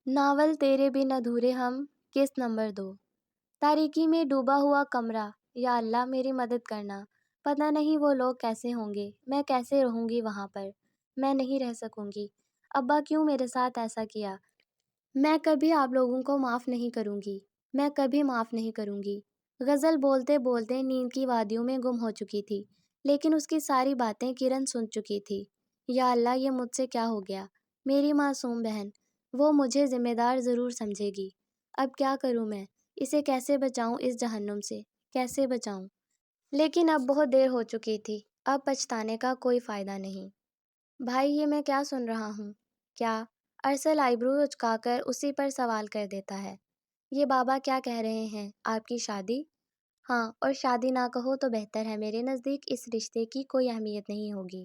Novel تیرے بن ادھورے ہم قسط نمبر 2۔ تاریکی میں ڈوبا ہوا کمرہ۔ یا اللہ میری مدد کرنا۔ پتہ نہیں وہ لوگ کیسے ہوں گے، میں کیسے رہوں گی وہاں پر۔ میں نہیں رہ سکوں گی۔ ابا کیوں میرے ساتھ ایسا کیا؟ میں کبھی آپ لوگوں کو معاف نہیں کروں گی۔ میں کبھی معاف نہیں کروں گی۔ غزل بولتے بولتے نیند کی وادیوں میں گم ہو چکی تھی، لیکن اس کی ساری باتیں کرن سن چکی تھی۔ یا اللہ یہ مجھ سے کیا ہو گیا؟ میری معصوم بہن، وہ مجھے ذمہ دار ضرور سمجھے گی۔ اب کیا کروں میں؟ اسے کیسے بچاؤں اس جہنم سے؟ کیسے بچاؤں؟ لیکن اب بہت دیر ہو چکی تھی۔ اب پچھتانے کا کوئی فائدہ نہیں۔ بھائی یہ میں کیا سن رہا ہوں؟ کیا؟ ارسل آئیبرو اچکا کر اسی پر سوال کر دیتا ہے۔ یہ بابا کیا کہہ رہے ہیں؟ آپ کی شادی؟ ہاں، اور شادی نہ کہو تو بہتر ہے۔ میرے نزدیک اس رشتے کی کوئی اہمیت نہیں ہوگی۔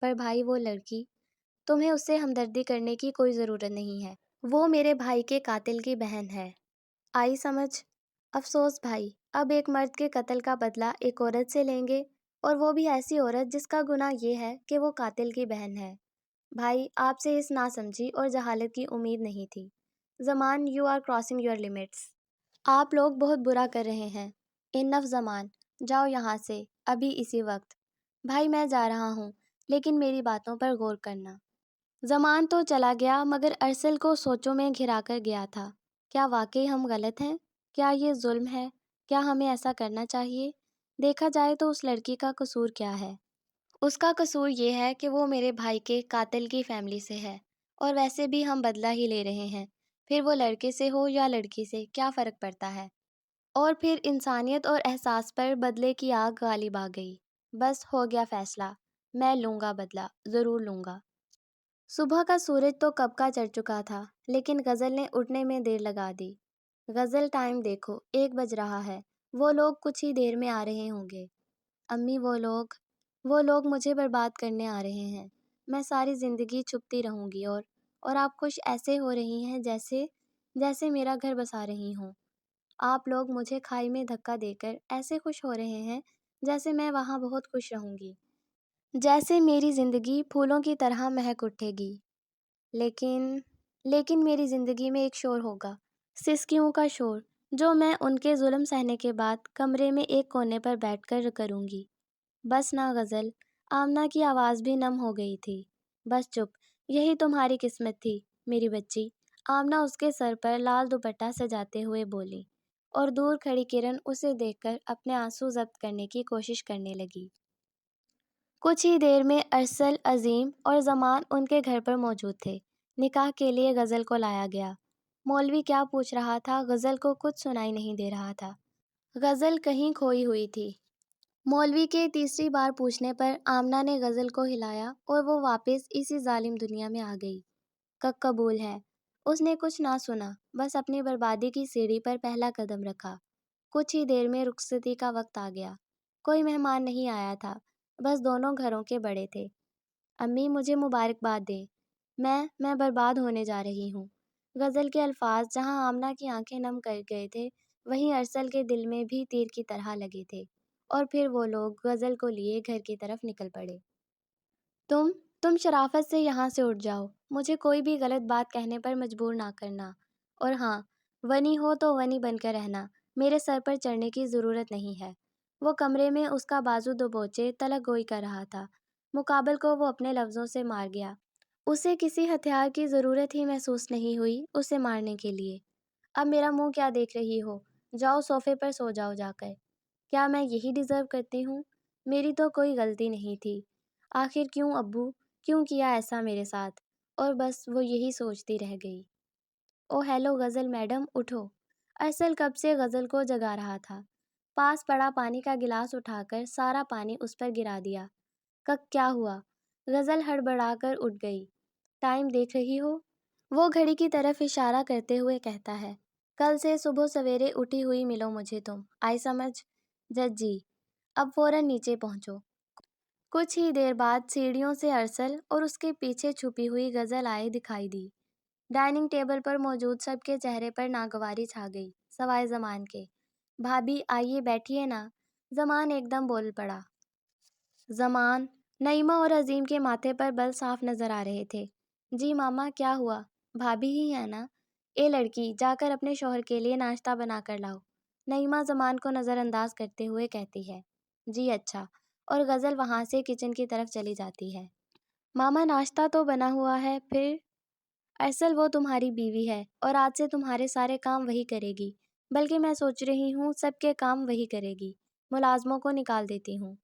پر بھائی وہ لڑکی، تمہیں اس سے ہمدردی کرنے کی کوئی ضرورت نہیں ہے۔ وہ میرے بھائی کے قاتل کی بہن ہے۔ آئی سمجھ؟ افسوس بھائی، اب ایک مرد کے قتل کا بدلہ ایک عورت سے لیں گے، اور وہ بھی ایسی عورت جس کا گناہ یہ ہے کہ وہ قاتل کی بہن ہے۔ بھائی آپ سے اس ناسمجھی اور جہالت کی امید نہیں تھی۔ Zaman, you are crossing your limits. آپ لوگ بہت برا کر رہے ہیں۔ انف زمان، جاؤ یہاں سے، ابھی اسی وقت۔ بھائی میں جا رہا ہوں، لیکن میری باتوں پر غور کرنا۔ زمان تو چلا گیا، مگر ارسل کو سوچوں میں گھرا کر گیا تھا۔ کیا واقعی ہم غلط ہیں؟ کیا یہ ظلم ہے؟ کیا ہمیں ایسا کرنا چاہیے؟ دیکھا جائے تو اس لڑکی کا قصور کیا ہے؟ اس کا قصور یہ ہے کہ وہ میرے بھائی کے قاتل کی فیملی سے ہے، اور ویسے بھی ہم بدلہ ہی لے رہے ہیں۔ پھر وہ لڑکے سے ہو یا لڑکی سے، کیا فرق پڑتا ہے؟ اور پھر انسانیت اور احساس پر بدلے کی آگ غالب آ گئی۔ بس ہو گیا فیصلہ، میں لوں گا بدلہ، ضرور لوں گا۔ صبح کا سورج تو کب کا چڑھ چکا تھا، لیکن غزل نے اٹھنے میں دیر لگا دی۔ غزل ٹائم دیکھو، 1 بج رہا ہے۔ وہ لوگ کچھ ہی دیر میں آ رہے ہوں گے۔ امی وہ لوگ مجھے برباد کرنے آ رہے ہیں۔ میں ساری زندگی چھپتی رہوں گی، اور آپ خوش ایسے ہو رہی ہیں جیسے میرا گھر بسا رہی ہوں۔ آپ لوگ مجھے کھائی میں دھکا دے کر ایسے خوش ہو رہے ہیں جیسے میں وہاں بہت خوش رہوں گی، جیسے میری زندگی پھولوں کی طرح مہک اٹھے گی۔ لیکن میری زندگی میں ایک شور ہوگا، سسکیوں کا شور، جو میں ان کے ظلم سہنے کے بعد کمرے میں ایک کونے پر بیٹھ کر کروں گی۔ بس نا غزل، آمنہ کی آواز بھی نم ہو گئی تھی۔ بس چپ، یہی تمہاری قسمت تھی میری بچی، آمنہ اس کے سر پر لال دوپٹہ سجاتے ہوئے بولی، اور دور کھڑی کرن اسے دیکھ کر اپنے آنسو ضبط کرنے کی کوشش کرنے لگی۔ کچھ ہی دیر میں ارسل، عظیم اور زمان ان کے گھر پر موجود تھے۔ نکاح کے لیے غزل کو لایا گیا۔ مولوی کیا پوچھ رہا تھا، غزل کو کچھ سنائی نہیں دے رہا تھا۔ غزل کہیں کھوئی ہوئی تھی۔ مولوی کے تیسری بار پوچھنے پر آمنہ نے غزل کو ہلایا، اور وہ واپس اسی ظالم دنیا میں آ گئی۔ قبول ہے۔ اس نے کچھ نہ سنا، بس اپنی بربادی کی سیڑھی پر پہلا قدم رکھا۔ کچھ ہی دیر میں رخصتی کا وقت آ گیا۔ کوئی مہمان نہیں آیا تھا، بس دونوں گھروں کے بڑے تھے۔ امی مجھے مبارکباد دیں، میں برباد ہونے جا رہی ہوں۔ غزل کے الفاظ جہاں آمنہ کی آنکھیں نم کر گئے تھے، وہیں ارسل کے دل میں بھی تیر کی طرح لگے تھے، اور پھر وہ لوگ غزل کو لیے گھر کی طرف نکل پڑے۔ تم شرافت سے یہاں سے اٹھ جاؤ، مجھے کوئی بھی غلط بات کہنے پر مجبور نہ کرنا، اور ہاں، ونی ہو تو ونی بن کر رہنا، میرے سر پر چڑھنے کی ضرورت نہیں ہے۔ وہ کمرے میں اس کا بازو دبوچے طلق گوئی کر رہا تھا۔ مقابل کو وہ اپنے لفظوں سے مار گیا۔ اسے کسی ہتھیار کی ضرورت ہی محسوس نہیں ہوئی اسے مارنے کے لیے۔ اب میرا منہ کیا دیکھ رہی ہو؟ جاؤ صوفے پر سو جاؤ جا کر۔ کیا میں یہی ڈیزرو کرتی ہوں؟ میری تو کوئی غلطی نہیں تھی۔ آخر کیوں ابو، کیوں کیا ایسا میرے ساتھ؟ اور بس وہ یہی سوچتی رہ گئی۔ او ہیلو غزل میڈم، اٹھو۔ ارسل کب سے غزل کو جگا رہا تھا۔ پاس پڑا پانی کا گلاس اٹھا کر سارا پانی اس پر گرا دیا۔ کیا ہوا؟ غزل ہڑبڑا کر اٹھ گئی۔ ٹائم دیکھ رہی ہو؟ وہ گھڑی کی طرف اشارہ کرتے ہوئے کہتا ہے۔ کل سے صبح سویرے اٹھی ہوئی ملو مجھے تم، آئی سمجھ؟ جج جی۔ اب فوراً نیچے پہنچو۔ کچھ ہی دیر بعد سیڑھیوں سے ارسل اور اس کے پیچھے چھپی ہوئی غزل آئے دکھائی دی۔ ڈائننگ ٹیبل پر موجود سب کے چہرے پر ناگواری چھا گئی، سوائے زمان کے۔ بھابھی آئیے بیٹھیے نا، زمان ایک دم بول پڑا۔ زمان، نعیمہ اور عظیم کے ماتھے پر بل صاف نظر آ رہے تھے۔ جی ماما، کیا ہوا؟ بھابھی ہی ہے نا؟ اے لڑکی، جا کر اپنے شوہر کے لیے ناشتہ بنا کر لاؤ، نعیمہ زمان کو نظر انداز کرتے ہوئے کہتی ہے۔ جی اچھا، اور غزل وہاں سے کچن کی طرف چلی جاتی ہے۔ ماما ناشتہ تو بنا ہوا ہے، پھر ارسل وہ تمہاری بیوی ہے اور آج سے تمہارے سارے کام وہی کرے گی، بلکہ میں سوچ رہی ہوں سب کے کام وہی کرے گی، ملازموں کو نکال دیتی ہوں۔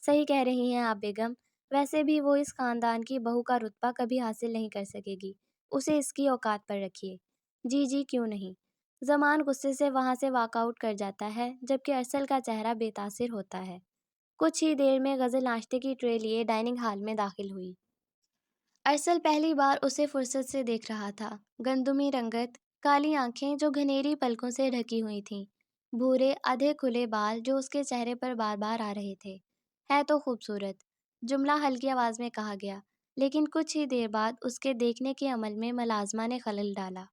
صحیح کہہ رہی ہیں آپ بیگم، ویسے بھی وہ اس خاندان کی بہو کا رتبہ کبھی حاصل نہیں کر سکے گی، اسے اس کی اوقات پر رکھیے۔ جی جی کیوں نہیں۔ زمان غصے سے وہاں سے واک آؤٹ کر جاتا ہے، جبکہ ارسل کا چہرہ بے تاثر ہوتا ہے۔ کچھ ہی دیر میں غزل ناشتے کی ٹرے لیے ڈائننگ ہال میں داخل ہوئی۔ ارسل پہلی بار اسے فرصت سے دیکھ رہا تھا۔ گندمی رنگت، کالی آنکھیں جو گھنیری پلکوں سے ڈھکی ہوئی تھیں، بھورے آدھے کھلے بال جو اس کے چہرے پر بار بار آ رہے تھے۔ ہے تو خوبصورت، جملہ ہلکی آواز میں کہا گیا، لیکن کچھ ہی دیر بعد اس کے دیکھنے کے عمل میں ملازمہ نے خلل ڈالا۔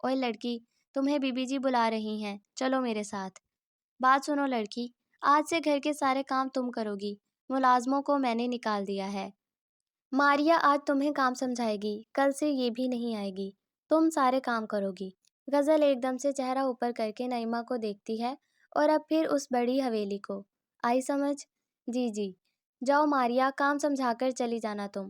اوئے لڑکی، تمہیں بی بی جی بلا رہی ہیں، چلو میرے ساتھ۔ بات سنو لڑکی، آج سے گھر کے سارے کام تم کرو گی، ملازموں کو میں نے نکال دیا ہے۔ ماریا آج تمہیں کام سمجھائے گی، کل سے یہ بھی نہیں آئے گی، تم سارے کام کرو گی۔ غزل ایک دم سے چہرہ اوپر کر کے نعیمہ کو دیکھتی ہے اور اب پھر اس بڑی حویلی کو۔ آئی سمجھ؟ جی جی۔ جاؤ ماریا، کام سمجھا کر چلی جانا تم۔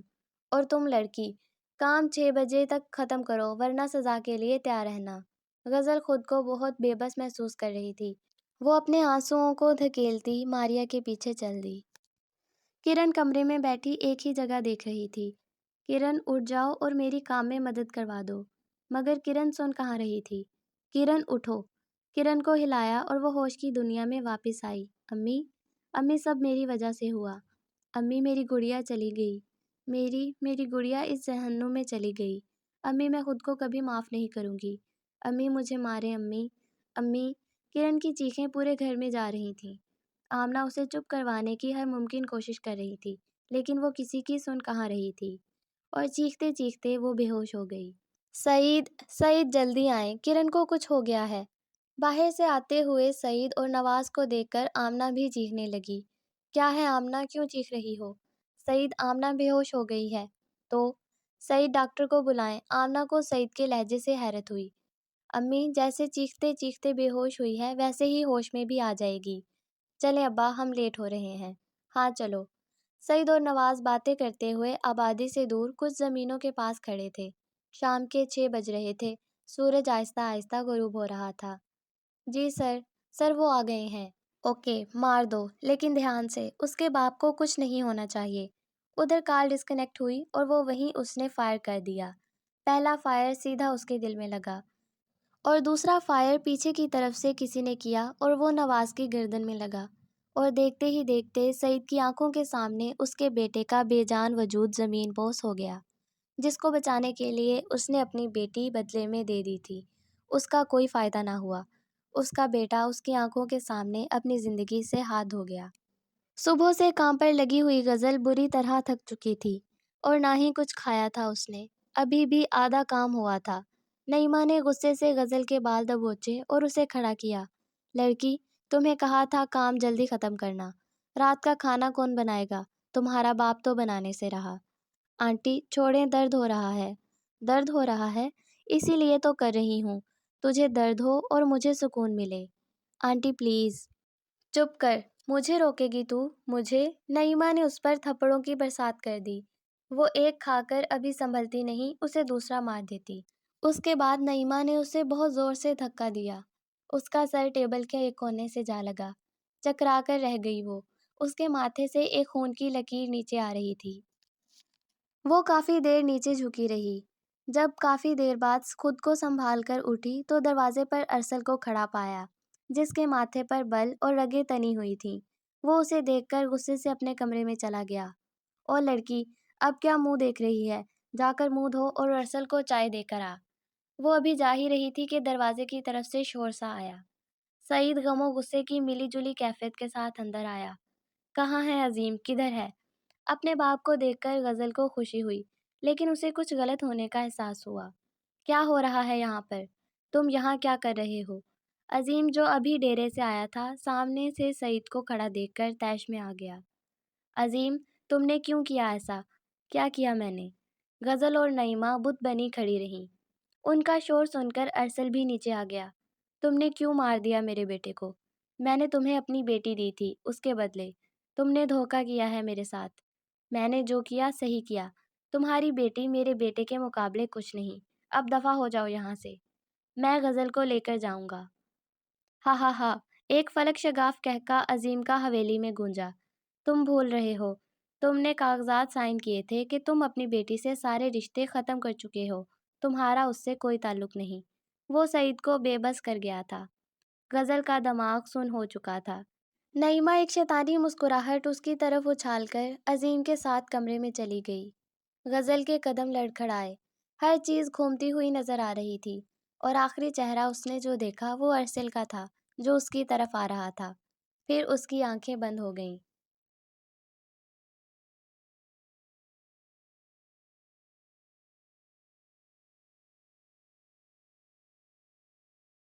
اور تم لڑکی، کام 6 بجے تک ختم کرو ورنہ سزا کے لیے تیار رہنا۔ غزل خود کو بہت بے بس محسوس کر رہی تھی۔ وہ اپنے آنسوؤں کو دھکیلتی ماریا کے پیچھے چل دی۔ کرن کمرے میں بیٹھی ایک ہی جگہ دیکھ رہی تھی۔ کرن اٹھ جاؤ اور میری کام میں مدد کروا دو، مگر کرن سن کہاں رہی تھی۔ کرن اٹھو۔ کرن کو ہلایا اور وہ ہوش کی دنیا میں واپس آئی۔ امی، امی سب میری وجہ سے ہوا۔ امی میری گڑیا چلی گئی، میری گڑیا اس جہنم میں چلی گئی۔ امی میں خود کو کبھی معاف نہیں کروں گی۔ امی مجھے مارے امی، امی۔ کرن کی چیخیں پورے گھر میں جا رہی تھیں۔ آمنہ اسے چپ کروانے کی ہر ممکن کوشش کر رہی تھی، لیکن وہ کسی کی سن کہاں رہی تھی، اور چیختے چیختے وہ بے ہوش ہو گئی۔ سعید جلدی آئیں، کرن کو کچھ ہو گیا ہے۔ باہر سے آتے ہوئے سعید اور نواز کو دیکھ کر آمنہ بھی چیخنے لگی۔ کیا ہے آمنہ، کیوں چیخ رہی ہو؟ سعید، آمنہ بے ہوش ہو گئی ہے۔ تو سعید ڈاکٹر کو بلائیں۔ آمنہ کو سعید کے لہجے سے حیرت ہوئی۔ امی، جیسے چیختے چیختے بے ہوش ہوئی ہے ویسے ہی ہوش میں بھی آ جائے گی۔ چلیں ابا، ہم لیٹ ہو رہے ہیں۔ ہاں چلو۔ سعید اور نواز باتیں کرتے ہوئے آبادی سے دور کچھ زمینوں کے پاس کھڑے تھے۔ شام کے 6 بج رہے تھے، سورج آہستہ آہستہ غروب ہو رہا تھا۔ جی سر وہ آ گئے ہیں۔ اوکے، مار دو، لیکن دھیان سے، اس کے باپ کو کچھ نہیں ہونا چاہیے۔ ادھر کال ڈسکنیکٹ ہوئی اور وہ وہیں اس نے فائر کر دیا۔ پہلا فائر سیدھا اس کے دل میں لگا، اور دوسرا فائر پیچھے کی طرف سے کسی نے کیا اور وہ نواز کی گردن میں لگا، اور دیکھتے ہی دیکھتے سعید کی آنکھوں کے سامنے اس کے بیٹے کا بے جان وجود زمین بوس ہو گیا، جس کو بچانے کے لیے اس نے اپنی بیٹی بدلے میں دے دی تھی۔ اس کا کوئی فائدہ نہ ہوا۔ اس کا بیٹا اس کی آنکھوں کے سامنے اپنی زندگی سے ہاتھ دھو گیا۔ صبح سے کام پر لگی ہوئی غزل بری طرح تھک چکی تھی، اور نہ ہی کچھ کھایا تھا اس نے، ابھی بھی آدھا کام ہوا تھا۔ نعیمہ نے غصے سے غزل کے بال دبوچے اور اسے کھڑا کیا۔ لڑکی، تمہیں کہا تھا کام جلدی ختم کرنا، رات کا کھانا کون بنائے گا؟ تمہارا باپ تو بنانے سے رہا۔ آنٹی چھوڑیں، درد ہو رہا ہے۔ درد ہو رہا ہے، اسی لیے تو کر رہی ہوں، تجھے درد ہو اور مجھے سکون ملے۔ Aunty please. چپ کر، مجھے روکے گی تو؟ مجھے؟ نعیمہ نے اس پر تھپڑوں کی برسات کر دی۔ وہ ایک کھا کر ابھی سنبھلتی نہیں، اسے دوسرا مار دیتی۔ اس کے بعد نعیمہ نے اسے بہت زور سے دھکا دیا۔ اس کا سر ٹیبل کے ایک کونے سے جا لگا، چکرا کر رہ گئی وہ۔ اس کے ماتھے سے ایک خون کی لکیر نیچے آ رہی تھی۔ وہ کافی دیر نیچے جھکی رہی۔ جب کافی دیر بعد خود کو سنبھال کر اٹھی تو دروازے پر ارسل کو کھڑا پایا، جس کے ماتھے پر بل اور رگیں تنی ہوئی تھیں۔ وہ اسے دیکھ کر غصے سے اپنے کمرے میں چلا گیا۔ اور لڑکی، اب کیا منہ دیکھ رہی ہے؟ جا کر منہ دھو اور ارسل کو چائے دے کر آ۔ وہ ابھی جا ہی رہی تھی کہ دروازے کی طرف سے شور سا آیا۔ سعید غم و غصے کی ملی جلی کیفیت کے ساتھ اندر آیا۔ کہاں ہے عظیم، کدھر ہے؟ اپنے باپ کو دیکھ کر غزل کو خوشی ہوئی، لیکن اسے کچھ غلط ہونے کا احساس ہوا۔ کیا ہو رہا ہے یہاں پر؟ تم یہاں کیا کر رہے ہو؟ عظیم، جو ابھی ڈیرے سے آیا تھا، سامنے سے سعید کو کھڑا دیکھ کر طیش میں آ گیا۔ عظیم، تم نے کیوں کیا ایسا؟ کیا کیا میں نے؟ غزل اور نعیمہ بت بنی کھڑی رہیں۔ ان کا شور سن کر ارسل بھی نیچے آ گیا۔ تم نے کیوں مار دیا میرے بیٹے کو؟ میں نے تمہیں اپنی بیٹی دی تھی، اس کے بدلے تم نے دھوکہ کیا ہے میرے ساتھ۔ میں نے جو کیا صحیح کیا۔ تمہاری بیٹی میرے بیٹے کے مقابلے کچھ نہیں۔ اب دفع ہو جاؤ یہاں سے، میں غزل کو لے کر جاؤں گا۔ ہا ہا ہا، ایک فلک شگاف قہقہ عظیم کا حویلی میں گونجا۔ تم بھول رہے ہو، تم نے کاغذات سائن کیے تھے کہ تم اپنی بیٹی سے سارے رشتے ختم کر چکے ہو، تمہارا اس سے کوئی تعلق نہیں۔ وہ سعید کو بے بس کر گیا تھا۔ غزل کا دماغ سن ہو چکا تھا۔ نعیمہ ایک شیطانی مسکراہٹ اس کی طرف اچھال کر عظیم کے ساتھ کمرے میں چلی گئی۔ غزل کے قدم لڑکھڑائے، ہر چیز گھومتی ہوئی نظر آ رہی تھی، اور آخری چہرہ اس نے جو دیکھا وہ ارسل کا تھا جو اس کی طرف آ رہا تھا۔ پھر اس کی آنکھیں بند ہو گئیں۔